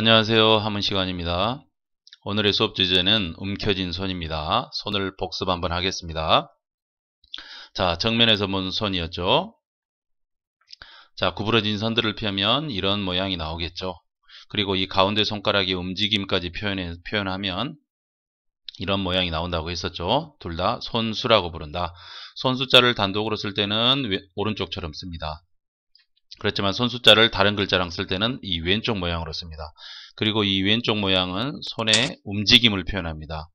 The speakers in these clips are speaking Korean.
안녕하세요. 함은 시간입니다. 오늘의 수업 주제는 움켜진 손입니다. 손을 복습 한번 하겠습니다. 자, 정면에서 본 손이었죠. 자, 구부러진 선들을 펴면 이런 모양이 나오겠죠. 그리고 이 가운데 손가락의 움직임까지 표현하면 이런 모양이 나온다고 했었죠. 둘 다 손수라고 부른다. 손수자를 단독으로 쓸 때는 오른쪽처럼 씁니다. 그렇지만 손숫자를 다른 글자랑 쓸 때는 이 왼쪽 모양으로 씁니다. 그리고 이 왼쪽 모양은 손의 움직임을 표현합니다.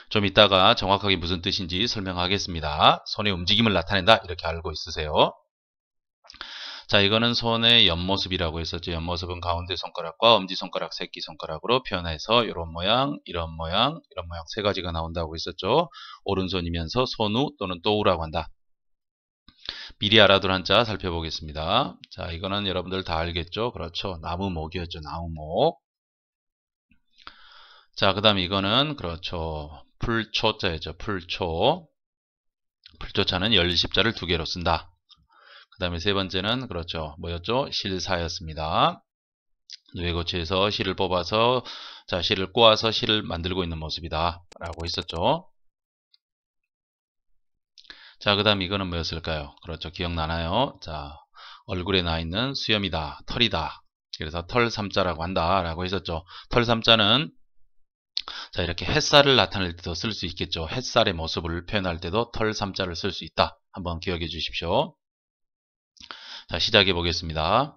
좀 이따가 정확하게 무슨 뜻인지 설명하겠습니다. 손의 움직임을 나타낸다 이렇게 알고 있으세요. 자, 이거는 손의 옆모습이라고 했었죠. 옆모습은 가운데 손가락과 엄지손가락, 새끼손가락으로 표현해서 이런 모양, 이런 모양, 이런 모양 세 가지가 나온다고 했었죠. 오른손이면서 손우 또는 또우라고 한다. 미리 알아둘 한자 살펴보겠습니다. 자, 이거는 여러분들 다 알겠죠? 그렇죠. 나무목이었죠. 나무목. 자, 그 다음 이거는 그렇죠. 풀초자였죠. 풀초. 풀초자는 열십자를 두 개로 쓴다. 그 다음에 세 번째는 그렇죠. 뭐였죠? 실사였습니다. 뇌고치에서 실을 뽑아서 자, 실을 꼬아서 실을 만들고 있는 모습이다. 라고 했었죠. 자, 그 다음 이거는 뭐였을까요? 그렇죠. 기억나나요? 자, 얼굴에 나 있는 수염이다. 털이다. 그래서 털 삼자라고 한다. 라고 했었죠. 털 삼자는 자, 이렇게 햇살을 나타낼 때도 쓸 수 있겠죠. 햇살의 모습을 표현할 때도 털 삼자를 쓸 수 있다. 한번 기억해 주십시오. 자, 시작해 보겠습니다.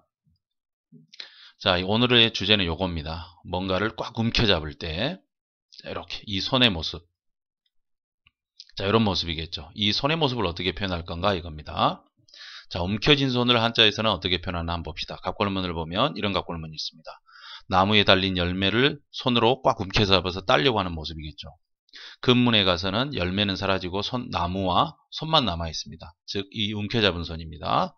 자, 오늘의 주제는 요겁니다. 뭔가를 꽉 움켜잡을 때 이렇게 이 손의 모습. 자, 이런 모습이겠죠. 이 손의 모습을 어떻게 표현할 건가 이겁니다. 자, 움켜진 손을 한자에서는 어떻게 표현하나 한번 봅시다. 갑골문을 보면 이런 갑골문이 있습니다. 나무에 달린 열매를 손으로 꽉 움켜잡아서 따려고 하는 모습이겠죠. 근문에 가서는 열매는 사라지고 나무와 손만 남아 있습니다. 즉, 이 움켜잡은 손입니다.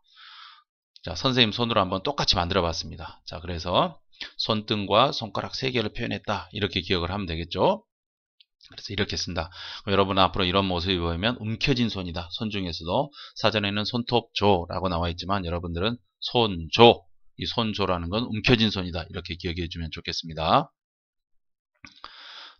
자, 선생님 손으로 한번 똑같이 만들어 봤습니다. 자, 그래서 손등과 손가락 3개를 표현했다. 이렇게 기억을 하면 되겠죠. 그래서 이렇게 쓴다. 여러분 앞으로 이런 모습이 보이면 움켜진 손이다. 손 중에서도 사전에는 손톱조라고 나와 있지만 여러분들은 손조, 이 손조라는 건 움켜진 손이다. 이렇게 기억해 주면 좋겠습니다.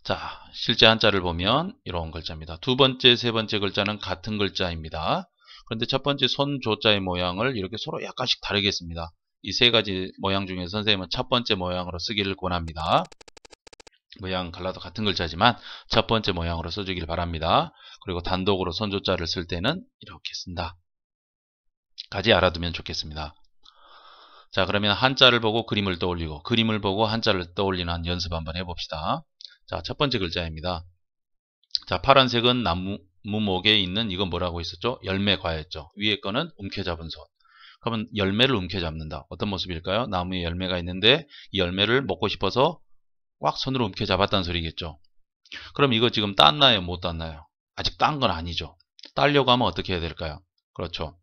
자, 실제 한자를 보면 이런 글자입니다. 두 번째, 세 번째 글자는 같은 글자입니다. 그런데 첫 번째 손조자의 모양을 이렇게 서로 약간씩 다르게 씁니다. 이 세 가지 모양 중에 선생님은 첫 번째 모양으로 쓰기를 권합니다. 모양 갈라도 같은 글자지만 첫 번째 모양으로 써주길 바랍니다. 그리고 단독으로 손조자를 쓸 때는 이렇게 쓴다. 까지 알아두면 좋겠습니다. 자, 그러면 한자를 보고 그림을 떠올리고 그림을 보고 한자를 떠올리는 연습 한번 해봅시다. 자, 첫 번째 글자입니다. 자, 파란색은 나무목에 있는 이건 뭐라고 했었죠? 열매과였죠. 위에 거는 움켜잡은 손. 그러면 열매를 움켜잡는다. 어떤 모습일까요? 나무에 열매가 있는데 이 열매를 먹고 싶어서 꽉 손으로 움켜잡았다는 소리겠죠. 그럼 이거 지금 땄나요? 못 땄나요? 아직 딴 건 아니죠. 따려고 하면 어떻게 해야 될까요? 그렇죠.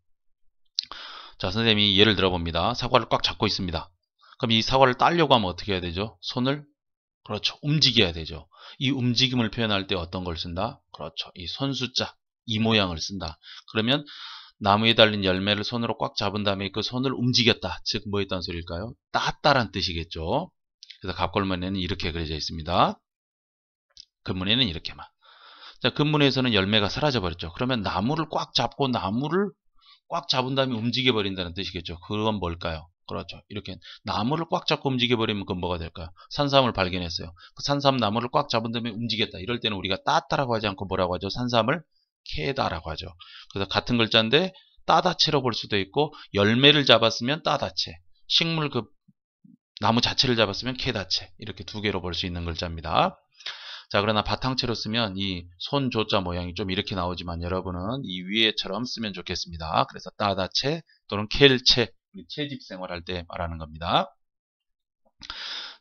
자, 선생님이 예를 들어봅니다. 사과를 꽉 잡고 있습니다. 그럼 이 사과를 따려고 하면 어떻게 해야 되죠? 손을 그렇죠. 움직여야 되죠. 이 움직임을 표현할 때 어떤 걸 쓴다? 그렇죠. 이 손수자, 이 모양을 쓴다. 그러면 나무에 달린 열매를 손으로 꽉 잡은 다음에 그 손을 움직였다. 즉, 뭐 했다는 소리일까요? 땄다란 뜻이겠죠. 그래서 갑골문에는 이렇게 그려져 있습니다. 근문에는 이렇게만. 자, 근문에서는 열매가 사라져 버렸죠. 그러면 나무를 꽉 잡고 나무를 꽉 잡은 다음에 움직여 버린다는 뜻이겠죠. 그건 뭘까요? 그렇죠. 이렇게 나무를 꽉 잡고 움직여 버리면 그건 뭐가 될까요? 산삼을 발견했어요. 그 산삼 나무를 꽉 잡은 다음에 움직였다. 이럴 때는 우리가 땄다라고 하지 않고 뭐라고 하죠? 산삼을 캐다라고 하죠. 그래서 같은 글자인데 따다채로 볼 수도 있고 열매를 잡았으면 따다채, 식물 그 나무 자체를 잡았으면 캐다채 이렇게 두 개로 볼 수 있는 글자입니다. 자, 그러나 바탕채로 쓰면 이 손조자 모양이 좀 이렇게 나오지만 여러분은 이 위에처럼 쓰면 좋겠습니다. 그래서 따다채 또는 켈채, 채집 생활할 때 말하는 겁니다.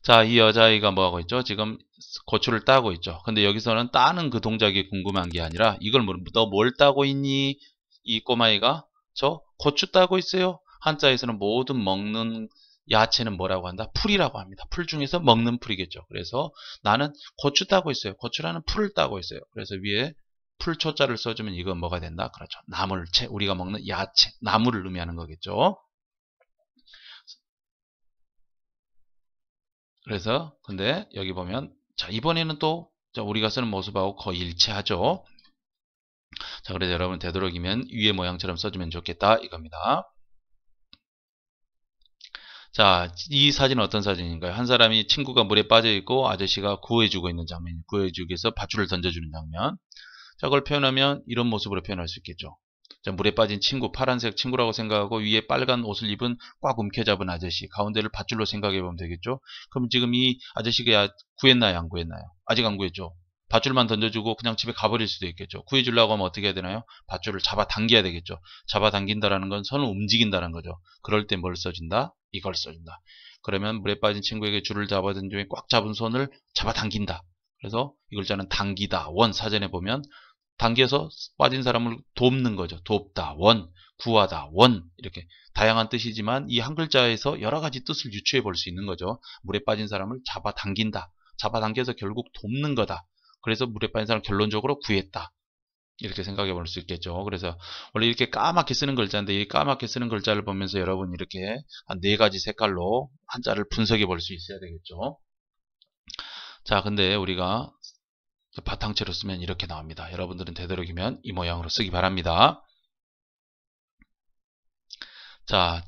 자, 이 여자아이가 뭐하고 있죠? 지금 고추를 따고 있죠. 근데 여기서는 따는 그 동작이 궁금한 게 아니라 이걸 너 뭘 따고 있니? 이 꼬마이가 저 고추 따고 있어요. 한자에서는 모든 먹는 야채는 뭐라고 한다? 풀이라고 합니다. 풀 중에서 먹는 풀이겠죠. 그래서 나는 고추 따고 있어요. 고추라는 풀을 따고 있어요. 그래서 위에 풀초자를 써주면 이건 뭐가 된다? 그렇죠. 나물채, 우리가 먹는 야채, 나물을 의미하는 거겠죠. 그래서 근데 여기 보면 자 이번에는 또 우리가 쓰는 모습하고 거의 일치하죠. 자 그래서 여러분 되도록이면 위의 모양처럼 써주면 좋겠다 이겁니다. 자, 이 사진은 어떤 사진인가요? 한 사람이 친구가 물에 빠져 있고 아저씨가 구해주고 있는 장면이에요. 구해주기 위해서 밧줄을 던져주는 장면. 자, 그걸 표현하면 이런 모습으로 표현할 수 있겠죠. 자, 물에 빠진 친구, 파란색 친구라고 생각하고 위에 빨간 옷을 입은 꽉 움켜잡은 아저씨, 가운데를 밧줄로 생각해 보면 되겠죠. 그럼 지금 이 아저씨가 구했나요? 안 구했나요? 아직 안 구했죠. 밧줄만 던져주고 그냥 집에 가버릴 수도 있겠죠. 구해주려고 하면 어떻게 해야 되나요? 밧줄을 잡아 당겨야 되겠죠. 잡아 당긴다라는 건 손을 움직인다는 거죠. 그럴 때 뭘 써준다? 이걸 써준다. 그러면 물에 빠진 친구에게 줄을 잡아든 중에 꽉 잡은 손을 잡아 당긴다. 그래서 이 글자는 당기다. 원 사전에 보면 당겨서 빠진 사람을 돕는 거죠. 돕다, 원, 구하다, 원 이렇게 다양한 뜻이지만 이 한 글자에서 여러 가지 뜻을 유추해 볼 수 있는 거죠. 물에 빠진 사람을 잡아 당긴다. 잡아 당겨서 결국 돕는 거다. 그래서 물에 빠진 사람을 결론적으로 구했다. 이렇게 생각해 볼 수 있겠죠. 그래서 원래 이렇게 까맣게 쓰는 글자인데 이 까맣게 쓰는 글자를 보면서 여러분 이렇게 한 4가지 색깔로 한자를 분석해 볼 수 있어야 되겠죠. 자, 근데 우리가 바탕체로 쓰면 이렇게 나옵니다. 여러분들은 되도록이면 이 모양으로 쓰기 바랍니다. 자,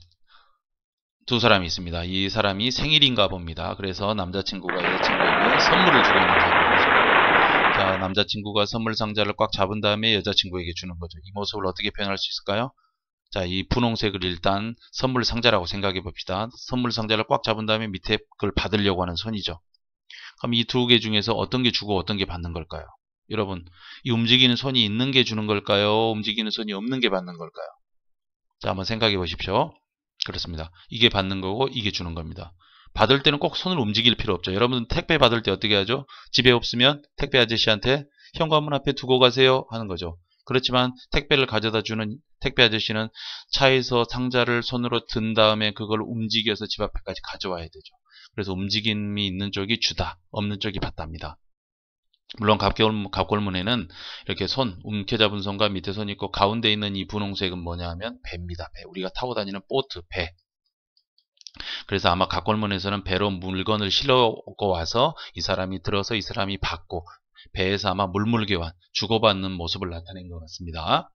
두 사람이 있습니다. 이 사람이 생일인가 봅니다. 그래서 남자친구가 여자친구에게 선물을 주고 있는 장면이죠. 자, 남자친구가 선물 상자를 꽉 잡은 다음에 여자친구에게 주는 거죠. 이 모습을 어떻게 표현할 수 있을까요? 자, 이 분홍색을 일단 선물 상자라고 생각해 봅시다. 선물 상자를 꽉 잡은 다음에 밑에 그걸 받으려고 하는 손이죠. 그럼 이 두 개 중에서 어떤 게 주고 어떤 게 받는 걸까요? 여러분, 이 움직이는 손이 있는 게 주는 걸까요? 움직이는 손이 없는 게 받는 걸까요? 자, 한번 생각해 보십시오. 그렇습니다. 이게 받는 거고 이게 주는 겁니다. 받을 때는 꼭 손을 움직일 필요 없죠. 여러분 택배 받을 때 어떻게 하죠? 집에 없으면 택배 아저씨한테 현관문 앞에 두고 가세요 하는 거죠. 그렇지만 택배를 가져다 주는 택배 아저씨는 차에서 상자를 손으로 든 다음에 그걸 움직여서 집 앞에까지 가져와야 되죠. 그래서 움직임이 있는 쪽이 주다, 없는 쪽이 받답니다. 물론 갑골문에는 이렇게 손, 움켜잡은 손과 밑에 손이 있고 가운데 있는 이 분홍색은 뭐냐 하면 배입니다. 배. 우리가 타고 다니는 보트, 배. 그래서 아마 갑골문에서는 배로 물건을 실어고 와서 이 사람이 들어서 이 사람이 받고 배에서 아마 물물교환, 주고받는 모습을 나타낸 것 같습니다.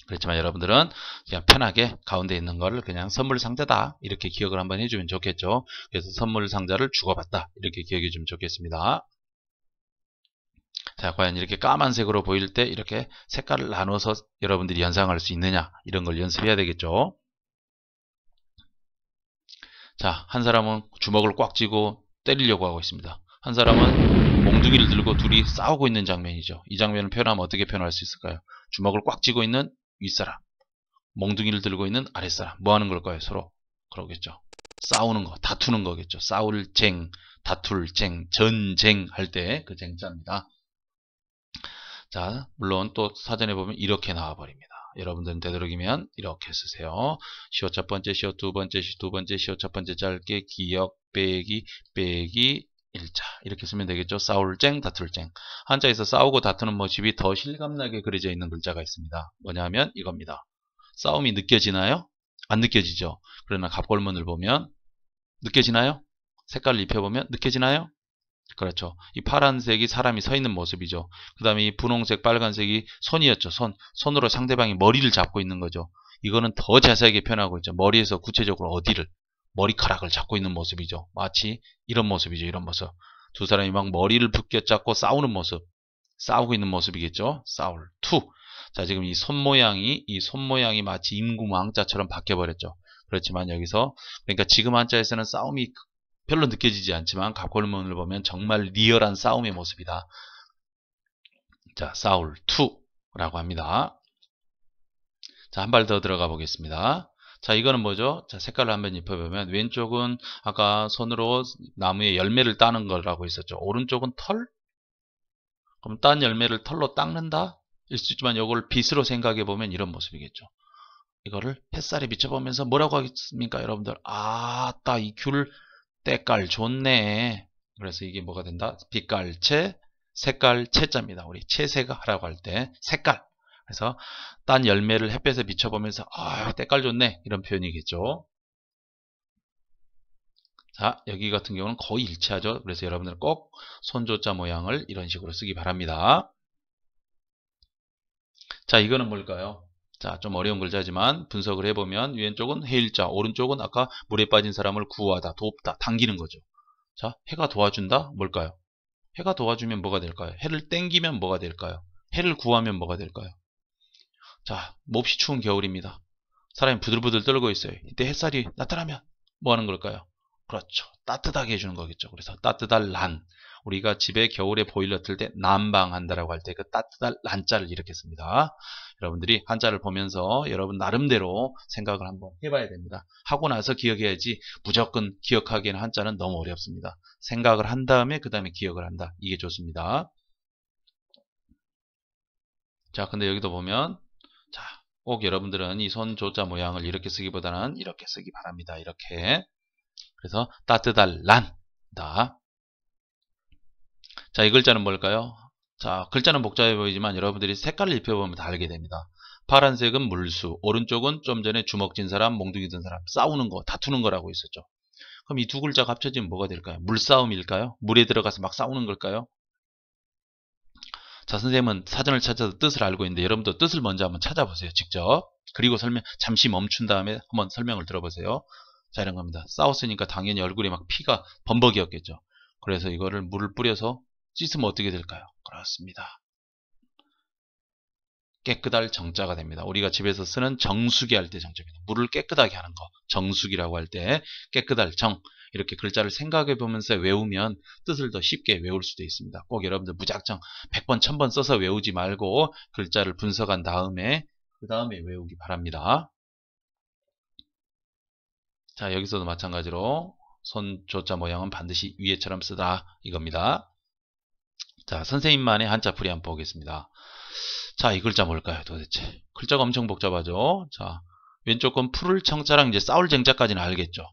그렇지만 여러분들은 그냥 편하게 가운데 있는 거를 그냥 선물 상자다 이렇게 기억을 한번 해주면 좋겠죠. 그래서 선물 상자를 주고받다 이렇게 기억해 주면 좋겠습니다. 자, 과연 이렇게 까만색으로 보일 때 이렇게 색깔을 나눠서 여러분들이 연상할 수 있느냐 이런 걸 연습해야 되겠죠. 자, 한 사람은 주먹을 꽉 쥐고 때리려고 하고 있습니다. 한 사람은 몽둥이를 들고 둘이 싸우고 있는 장면이죠. 이 장면을 표현하면 어떻게 표현할 수 있을까요? 주먹을 꽉 쥐고 있는 윗사람, 몽둥이를 들고 있는 아랫사람. 뭐 하는 걸까요? 서로 그러겠죠. 싸우는 거, 다투는 거겠죠. 싸울 쟁, 다툴 쟁, 전쟁 할 때 그 쟁자입니다. 자, 물론 또 사전에 보면 이렇게 나와버립니다. 여러분들은 되도록이면 이렇게 쓰세요. 시옷 첫 번째, 시옷 두 번째, 시옷 두 번째, 시옷 첫 번째 짧게 기역, 빼기, 빼기, 일자 이렇게 쓰면 되겠죠. 싸울쟁, 다툴쟁. 한자에서 싸우고 다투는 모습이 더 실감나게 그려져 있는 글자가 있습니다. 뭐냐면 이겁니다. 싸움이 느껴지나요? 안 느껴지죠. 그러나 갑골문을 보면 느껴지나요? 색깔을 입혀보면 느껴지나요? 그렇죠. 이 파란색이 사람이 서 있는 모습이죠. 그 다음에 이 분홍색, 빨간색이 손이었죠. 손으로 상대방이 머리를 잡고 있는 거죠. 이거는 더 자세하게 표현하고 있죠. 머리에서 구체적으로 어디를, 머리카락을 잡고 있는 모습이죠. 마치 이런 모습이죠. 이런 모습. 두 사람이 막 머리를 붙잡고 싸우는 모습. 싸우고 있는 모습이겠죠. 싸울. 투. 자, 지금 이 손 모양이 마치 임금왕자처럼 바뀌어버렸죠. 그렇지만 여기서, 그러니까 지금 한자에서는 싸움이 별로 느껴지지 않지만 갑골문을 보면 정말 리얼한 싸움의 모습이다. 자, 싸울 2라고 합니다. 자, 한 발 더 들어가 보겠습니다. 자, 이거는 뭐죠? 자, 색깔을 한번 입혀보면 왼쪽은 아까 손으로 나무에 열매를 따는 거라고 했었죠. 오른쪽은 털? 그럼 딴 열매를 털로 닦는다? 일 수 있지만 이걸 빛으로 생각해 보면 이런 모습이겠죠. 이거를 햇살에 비춰보면서 뭐라고 하겠습니까, 여러분들? 아따, 이 귤 때깔 좋네. 그래서 이게 뭐가 된다? 빛깔채, 색깔 채자입니다. 우리 채색하라고 할 때 색깔. 그래서 딴 열매를 햇볕에 비춰보면서 아, 때깔 좋네. 이런 표현이겠죠. 자, 여기 같은 경우는 거의 일치하죠. 그래서 여러분들 꼭 손조자 모양을 이런 식으로 쓰기 바랍니다. 자, 이거는 뭘까요? 자, 좀 어려운 글자지만 분석을 해보면 왼쪽은 해일자, 오른쪽은 아까 물에 빠진 사람을 구하다, 돕다, 당기는 거죠. 자, 해가 도와준다? 뭘까요? 해가 도와주면 뭐가 될까요? 해를 땡기면 뭐가 될까요? 해를 구하면 뭐가 될까요? 자, 몹시 추운 겨울입니다. 사람이 부들부들 떨고 있어요. 이때 햇살이 나타나면 뭐 하는 걸까요? 그렇죠. 따뜻하게 해주는 거겠죠. 그래서 따뜻할 란. 우리가 집에 겨울에 보일러 틀 때 난방한다라고 할 때 그 따뜻할 란자를 이렇게 씁니다. 여러분들이 한자를 보면서 여러분 나름대로 생각을 한번 해봐야 됩니다. 하고 나서 기억해야지 무조건 기억하기에는 한자는 너무 어렵습니다. 생각을 한 다음에 그 다음에 기억을 한다. 이게 좋습니다. 자, 근데 여기도 보면 자, 꼭 여러분들은 이 손조자 모양을 이렇게 쓰기보다는 이렇게 쓰기 바랍니다. 이렇게. 그래서 따뜻할 란다. 자, 이 글자는 뭘까요? 자, 글자는 복잡해 보이지만 여러분들이 색깔을 입혀보면 다 알게 됩니다. 파란색은 물수, 오른쪽은 좀 전에 주먹진 사람, 몽둥이 든 사람, 싸우는 거, 다투는 거라고 있었죠. 그럼 이 두 글자가 합쳐지면 뭐가 될까요? 물싸움일까요? 물에 들어가서 막 싸우는 걸까요? 자, 선생님은 사전을 찾아서 뜻을 알고 있는데 여러분도 뜻을 먼저 한번 찾아보세요. 직접. 그리고 잠시 멈춘 다음에 한번 설명을 들어보세요. 자, 이런 겁니다. 싸웠으니까 당연히 얼굴에 막 피가 범벅이었겠죠. 그래서 이거를 물을 뿌려서 씻으면 어떻게 될까요? 그렇습니다. 깨끗할 정자가 됩니다. 우리가 집에서 쓰는 정수기 할 때 정자입니다. 물을 깨끗하게 하는 거. 정수기라고 할 때 깨끗할 정. 이렇게 글자를 생각해 보면서 외우면 뜻을 더 쉽게 외울 수도 있습니다. 꼭 여러분들 무작정 100번, 1000번 써서 외우지 말고 글자를 분석한 다음에 그 다음에 외우기 바랍니다. 자, 여기서도 마찬가지로 손조자 모양은 반드시 위에처럼 쓰다 이겁니다. 자, 선생님만의 한자풀이 한번 보겠습니다. 자, 이 글자 뭘까요, 도대체? 글자가 엄청 복잡하죠? 자, 왼쪽 건 풀을 청자랑 이제 싸울 쟁자까지는 알겠죠?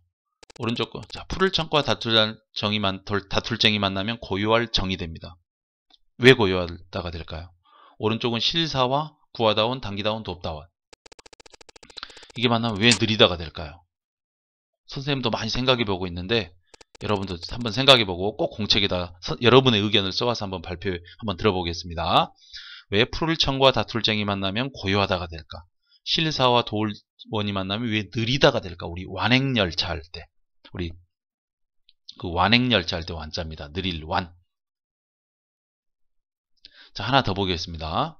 오른쪽 거, 자, 풀을 청과 다툴쟁이 만나면 고요할 정이 됩니다. 왜 고요하다가 될까요? 오른쪽은 실사와 구하다운, 당기다운, 돕다운. 이게 만나면 왜 느리다가 될까요? 선생님도 많이 생각해보고 있는데 여러분도 한번 생각해보고 꼭 공책에다 여러분의 의견을 써와서 한번 발표 한번 들어보겠습니다. 왜 풀을 청과 다툴쟁이 만나면 고요하다가 될까? 실사와 도원이 만나면 왜 느리다가 될까? 우리 완행열차 할 때. 우리 그 완행열차 할 때 완자입니다. 느릴 완. 자, 하나 더 보겠습니다.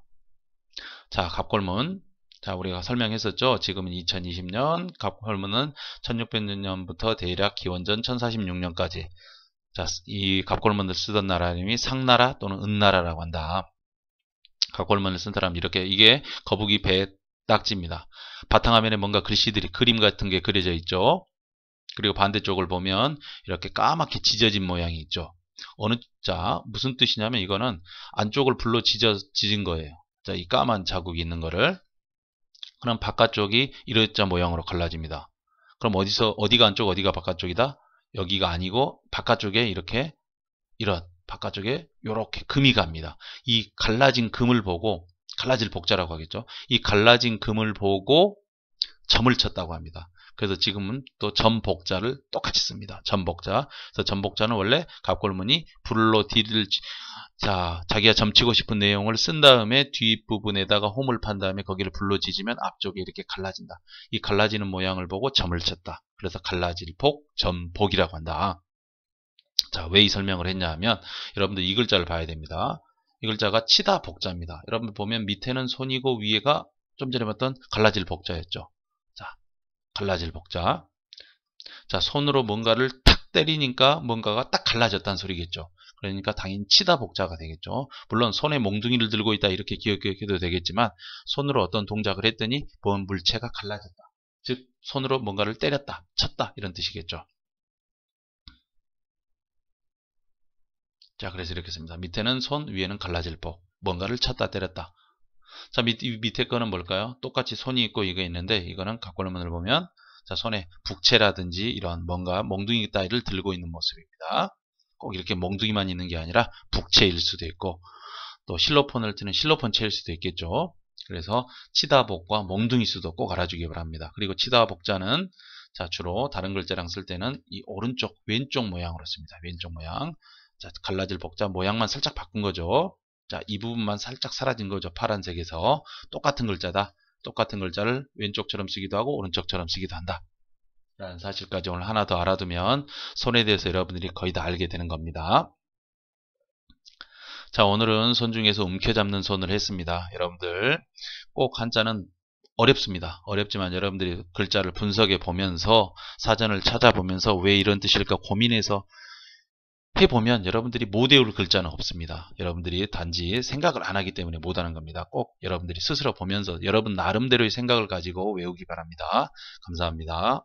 자, 갑골문. 자, 우리가 설명했었죠. 지금은 2020년, 갑골문은 1600년부터 대략 기원전 1046년까지. 자, 이 갑골문을 쓰던 나라 이름이 상나라 또는 은나라라고 한다. 갑골문을 쓴 사람 이렇게 이게 거북이 배 딱지입니다. 바탕화면에 뭔가 글씨들이 그림 같은 게 그려져 있죠. 그리고 반대쪽을 보면 이렇게 까맣게 지져진 모양이 있죠. 자, 무슨 뜻이냐면 이거는 안쪽을 불로 지진 거예요. 자, 이 까만 자국이 있는 거를. 그럼 바깥쪽이 이렇자 모양으로 갈라집니다. 그럼 어디가 안쪽, 어디가 바깥쪽이다? 여기가 아니고 바깥쪽에 이렇게 이런 바깥쪽에 이렇게 금이 갑니다. 이 갈라진 금을 보고 갈라질 복자라고 하겠죠. 이 갈라진 금을 보고 점을 쳤다고 합니다. 그래서 지금은 또 점복자를 똑같이 씁니다. 점복자. 그래서 점복자는 원래 갑골문이 불로 뒤를 자, 자기가 점치고 싶은 내용을 쓴 다음에 뒷부분에다가 홈을 판 다음에 거기를 불로 지지면 앞쪽에 이렇게 갈라진다. 이 갈라지는 모양을 보고 점을 쳤다. 그래서 갈라질 복, 점복이라고 한다. 자, 왜 이 설명을 했냐 하면 여러분들 이 글자를 봐야 됩니다. 이 글자가 치다 복자입니다. 여러분 보면 밑에는 손이고 위에가 좀 전에 봤던 갈라질 복자였죠. 자, 갈라질 복자. 자, 손으로 뭔가를 탁 때리니까 뭔가가 딱 갈라졌다는 소리겠죠. 그러니까 당연히 치다 복자가 되겠죠. 물론 손에 몽둥이를 들고 있다 이렇게 기억해도 되겠지만 손으로 어떤 동작을 했더니 뭔 물체가 갈라졌다. 즉 손으로 뭔가를 때렸다, 쳤다 이런 뜻이겠죠. 자, 그래서 이렇게 씁니다. 밑에는 손, 위에는 갈라질 복. 뭔가를 쳤다, 때렸다. 자, 밑에 거는 뭘까요? 똑같이 손이 있고 이거 있는데 이거는 갑골문을 보면 자, 손에 북채라든지 이런 뭔가 몽둥이 따위를 들고 있는 모습입니다. 꼭 이렇게 몽둥이만 있는 게 아니라 북채일 수도 있고 또 실로폰을 드는 실로폰채일 수도 있겠죠. 그래서 치다복과 몽둥이 수도 꼭 알아주기 바랍니다. 그리고 치다복자는 자, 주로 다른 글자랑 쓸 때는 이 오른쪽, 왼쪽 모양으로 씁니다. 왼쪽 모양. 자, 갈라질 복자 모양만 살짝 바꾼 거죠. 자, 이 부분만 살짝 사라진 거죠. 파란색에서. 똑같은 글자다. 똑같은 글자를 왼쪽처럼 쓰기도 하고 오른쪽처럼 쓰기도 한다. 라는 사실까지 오늘 하나 더 알아두면 손에 대해서 여러분들이 거의 다 알게 되는 겁니다. 자, 오늘은 손 중에서 움켜잡는 손을 했습니다. 여러분들 꼭 한자는 어렵습니다. 어렵지만 여러분들이 글자를 분석해 보면서 사전을 찾아보면서 왜 이런 뜻일까 고민해서 해보면 여러분들이 못 외울 글자는 없습니다. 여러분들이 단지 생각을 안 하기 때문에 못하는 겁니다. 꼭 여러분들이 스스로 보면서 여러분 나름대로의 생각을 가지고 외우기 바랍니다. 감사합니다.